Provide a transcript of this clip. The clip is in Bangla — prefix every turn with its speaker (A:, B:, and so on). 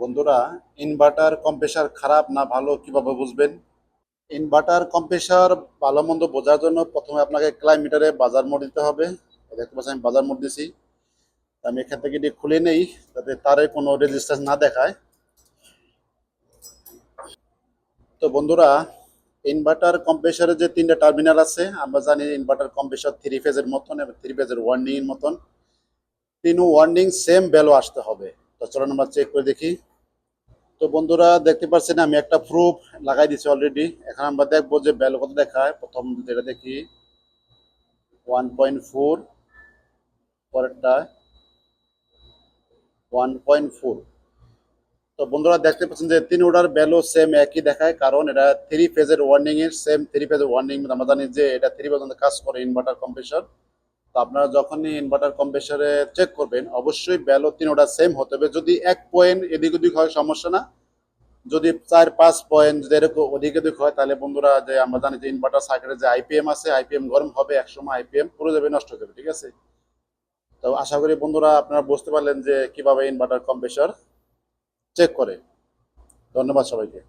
A: বন্ধুরা, ইনভার্টার কম্প্রেসার খারাপ না ভালো কিভাবে বুঝবেন? ইনভার্টার কম্প্রেসার ভালো মন্দ বোঝার জন্য প্রথমে আপনাকে ক্লাইমিটারে বাজার মোড দিতে হবে। এই দেখতে পাচ্ছেন আমি বাজার মোড দিছি। আমি এখান থেকে এটি খুলে নেই যাতে তারে কোনো রেজিস্ট্যান্স না দেখায়। তো বন্ধুরা, ইনভার্টার কম্প্রেসারের যে তিনটা টার্মিনাল আছে, আমরা জানি ইনভার্টার কম্প্রেসার থ্রি ফেজের মতন এবং থ্রি ফেজের ওয়ার্নিং এর মতন তিন ওয়ার্নিং সেম ভ্যালু আসতে হবে। তো চলুন আমরা চেক করে দেখি। তো বন্ধুরা, দেখতে পাচ্ছেন আমি একটা প্রুফ লাগাই দিছি অলরেডি। এখন আমরা দেখবো যে ভ্যালু কত দেখায়। প্রথম যেটা দেখি 1.4, পরেরটা 1.4। তো বন্ধুরা দেখতে পাচ্ছেন যে তিন ওটার ভ্যালু সেম একই দেখায়, কারণ এটা থ্রি ফেজের ওয়ার্নিং এর সেম থ্রি ফেজের ওয়ার্নিং। আমরা জানি যে এটা থ্রি পর্যন্ত কাজ করে ইনভার্টার কম্প্রেসর। তো আপনারা যখনই ইনভার্টার কম্প্রেসরে চেক করবেন অবশ্যই ভ্যালু তিন ওটা সেম হতে হবে। যদি 1 পয়েন্ট এদিক ওদিক হয় সমস্যা না, যদি 4-5 পয়েন্ট যদি এরকম ওদিক ওদিক হয় তাহলে বন্ধুরা, যে আমরা জানি যে ইনভার্টার সার্কিটের যে আইপিএম আছে, আইপিএম গরম হবে, একসময় আইপিএম পুরো যাবে, নষ্ট হয়ে যাবে। ঠিক আছে? তো আশা করি বন্ধুরা আপনারা বুঝতে পারলেন যে কিভাবে ইনভার্টার কম্প্রেসর চেক করে। ধন্যবাদ সবাইকে।